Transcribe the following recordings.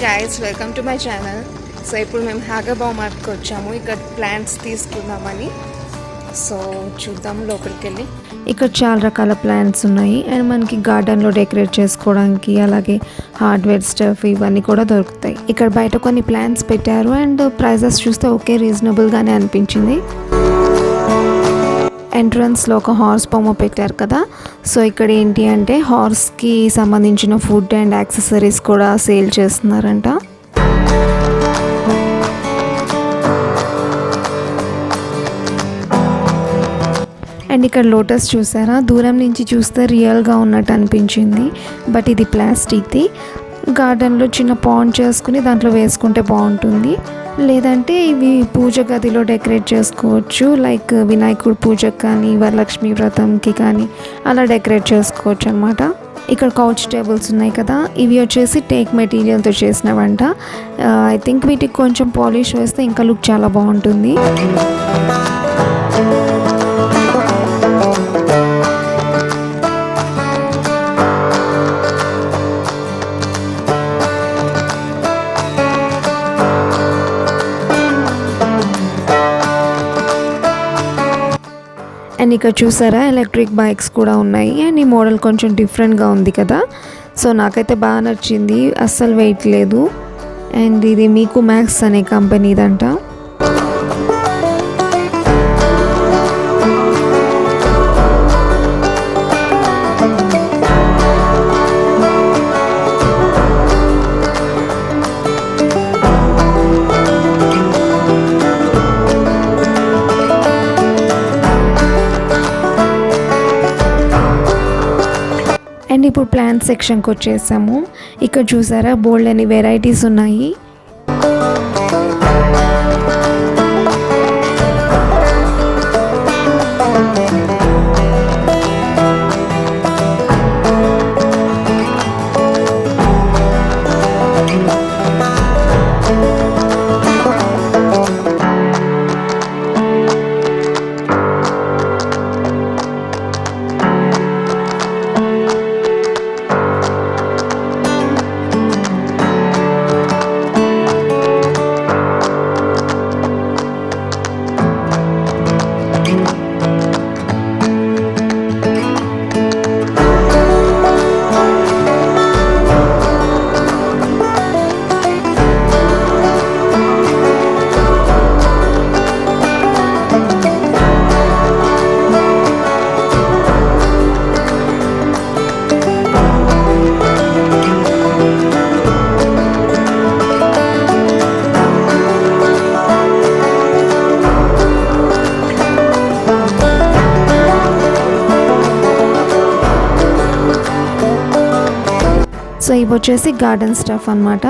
guys, welcome to my channel. So ఇప్పుడు మేము Hagebaumarkt కి వచ్చాము. ఇక్కడ ప్లాంట్స్ తీసుకుందామని. సో చూద్దాం లోపలికి వెళ్ళి. ఇక్కడ చాలా రకాల ప్లాంట్స్ ఉన్నాయి అండ్ మనకి గార్డెన్లో డెకరేట్ చేసుకోవడానికి అలాగే హార్డ్వేర్ స్టఫ్ ఇవన్నీ కూడా దొరుకుతాయి. ఇక్కడ బయట కొన్ని ప్లాంట్స్ పెట్టారు అండ్ ప్రైజెస్ చూస్తే ఓకే రీజనబుల్గానే అనిపించింది. ఎంట్రన్స్లో ఒక హార్స్ బొమ్మ పెట్టారు కదా. సో ఇక్కడ ఏంటి అంటే హార్స్కి సంబంధించిన ఫుడ్ అండ్ యాక్సెసరీస్ కూడా సేల్ చేస్తున్నారంట. అండ్ ఇక్కడ లోటస్ చూసారా, దూరం నుంచి చూస్తే రియల్గా ఉన్నట్టు అనిపించింది. బట్ ఇది ప్లాస్టిక్ది. గార్డెన్లో చిన్న పాండ్ చేసుకుని దాంట్లో వేసుకుంటే బాగుంటుంది. లేదంటే ఇవి పూజ గదిలో డెకరేట్ చేసుకోవచ్చు. లైక్ వినాయకుడు పూజకు కానీ వరలక్ష్మి వ్రతంకి కానీ అలా డెకరేట్ చేసుకోవచ్చు అనమాట. ఇక్కడ కౌచ్ టేబుల్స్ ఉన్నాయి కదా, ఇవి వచ్చేసి టేక్ మెటీరియల్తో చేసినవంట. ఐ థింక్ వీటికి కొంచెం పాలిష్ వేస్తే ఇంకా లుక్ చాలా బాగుంటుంది. అండ్ ఇక్కడ చూసారా ఎలక్ట్రిక్ బైక్స్ కూడా ఉన్నాయి. అండ్ ఈ మోడల్ కొంచెం డిఫరెంట్గా ఉంది కదా. సో నాకైతే బాగా నచ్చింది, అస్సలు వెయిట్ లేదు. అండ్ ఇది మీకు మ్యాక్స్ అనే కంపెనీదంట. అండ్ ఇప్పుడు ప్లాంట్ సెక్షన్కి వచ్చేసాము. ఇక్కడ చూసారా బోల్డ్ అని వెరైటీస్ ఉన్నాయి. సో ఇవి వచ్చేసి గార్డెన్ స్టఫ్ అనమాట.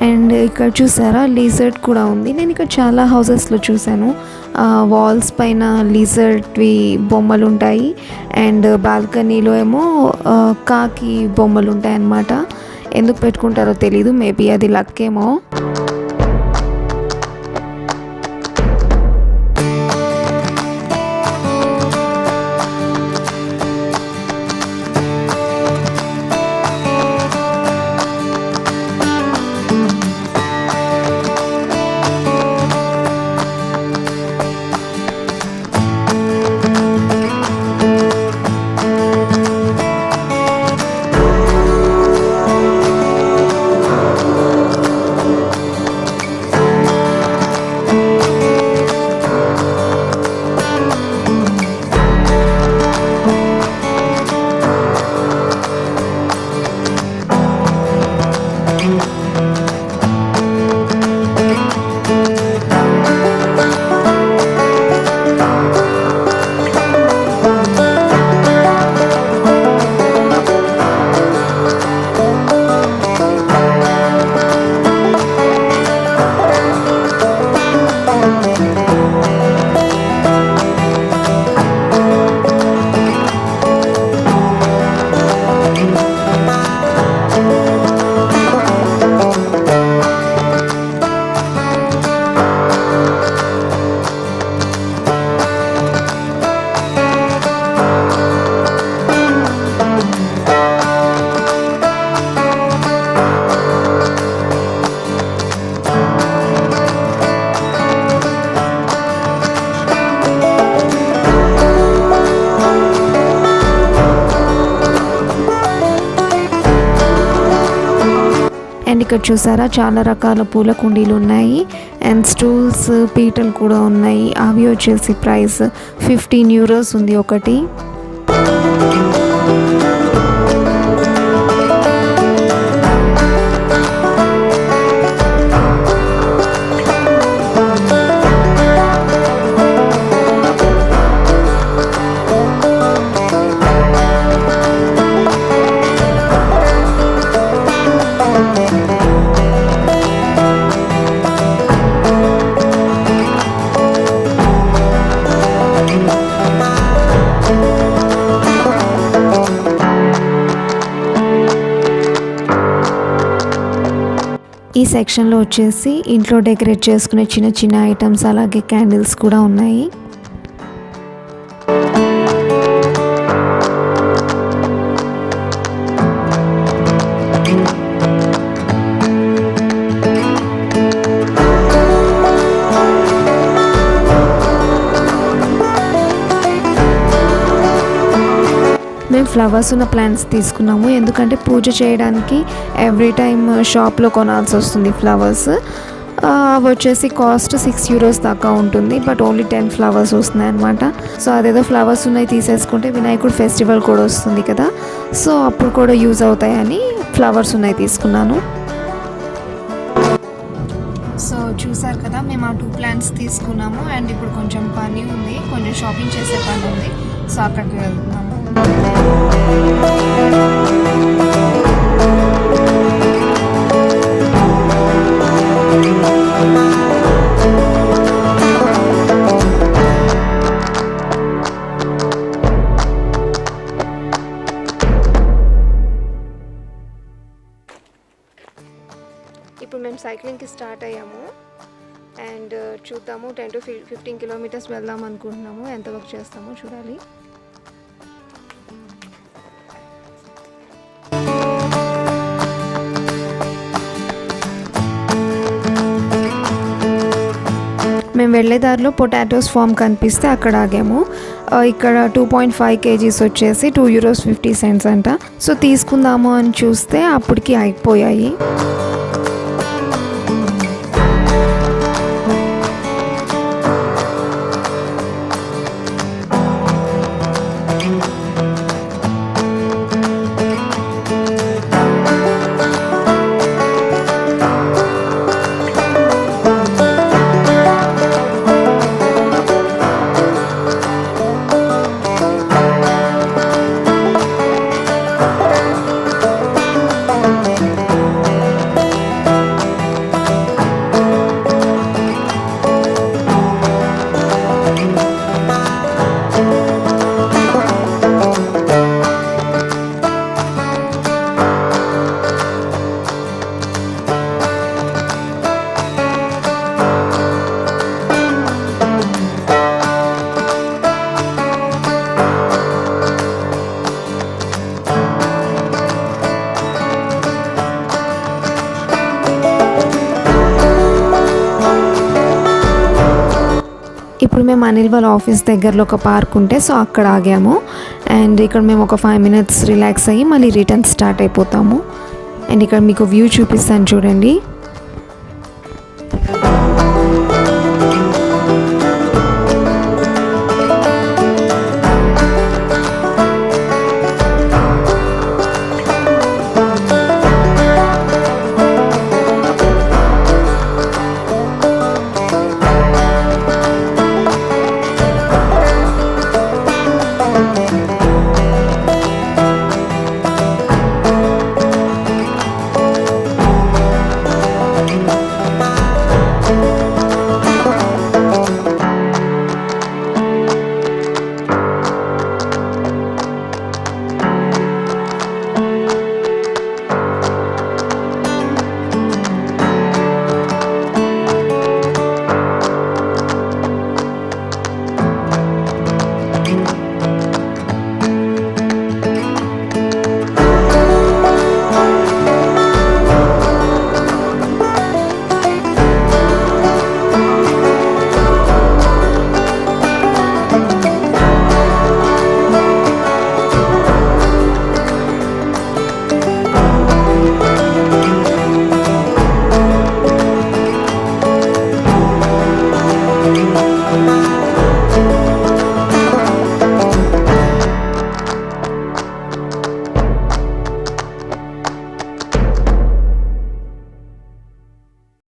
అండ్ ఇక్కడ చూసారా లిజర్డ్ కూడా ఉంది. నేను ఇక్కడ చాలా హౌసెస్లో చూసాను, వాల్స్ పైన లిజర్డ్వి బొమ్మలు ఉంటాయి అండ్ బాల్కనీలో ఏమో కాకి బొమ్మలు ఉంటాయి అన్నమాట. ఎందుకు పెట్టుకుంటారో తెలీదు, మేబీ అది లక్ ఏమో. ఇక్కడ చూసారా చాలా రకాల పూల కుండీలు ఉన్నాయి అండ్ స్టూల్స్ పీటలు కూడా ఉన్నాయి. అవి వచ్చేసి ప్రైస్ 15 యూరోస్ ఉంది ఒకటి. ఈ సెక్షన్లో వచ్చేసి ఇంట్లో డెకరేట్ చేసుకునే చిన్న చిన్న ఐటమ్స్ అలాగే క్యాండిల్స్ కూడా ఉన్నాయి. మేము ఫ్లవర్స్ ఉన్న ప్లాంట్స్ తీసుకున్నాము ఎందుకంటే పూజ చేయడానికి ఎవ్రీ టైమ్ షాప్లో కొనాల్సి వస్తుంది ఫ్లవర్స్. అవి వచ్చేసి కాస్ట్ 6 యూరోస్ దాకా ఉంటుంది, బట్ ఓన్లీ 10 ఫ్లవర్స్ వస్తున్నాయి అనమాట. సో అదేదో ఫ్లవర్స్ ఉన్నాయి తీసేసుకుంటే వినాయకుడు ఫెస్టివల్ కూడా వస్తుంది కదా, సో అప్పుడు కూడా యూజ్ అవుతాయని ఫ్లవర్స్ ఉన్నాయి తీసుకున్నాను. సో చూసారు కదా, మేము ఆ 2 ప్లాంట్స్ తీసుకున్నాము అండ్ ఇప్పుడు కొంచెం పని ఉంది, కొంచెం షాపింగ్ చేసే పని ఉంది, సో అక్కడికి వెళ్తున్నాము. ఇప్పుడు మేము సైక్లింగ్కి స్టార్ట్ అయ్యాము అండ్ చూద్దాము 10 to 15 కిలోమీటర్స్ వెళ్దాం అనుకుంటున్నాము. ఎంత వర్క్ చేస్తామో చూడాలి. మేము వెళ్ళే దారిలో పొటాటోస్ ఫామ్ కనిపిస్తే అక్కడ ఆగాము. ఇక్కడ 2.5 kgs వచ్చేసి 2 యూరోస్ 50 సెంట్స్ అంట. సో తీసుకుందాము అని చూస్తే అప్పటికి అయిపోయాయి. ఇప్పుడు మేము అనిల్ వాళ్ళ ఆఫీస్ దగ్గరలో ఒక పార్క్ ఉంటే సో అక్కడ ఆగాము అండ్ ఇక్కడ మేము ఒక 5 minutes రిలాక్స్ అయ్యి మళ్ళీ రిటర్న్ స్టార్ట్ అయిపోతాము. అండ్ ఇక్కడ మీకు వ్యూ చూపిస్తాను చూడండి.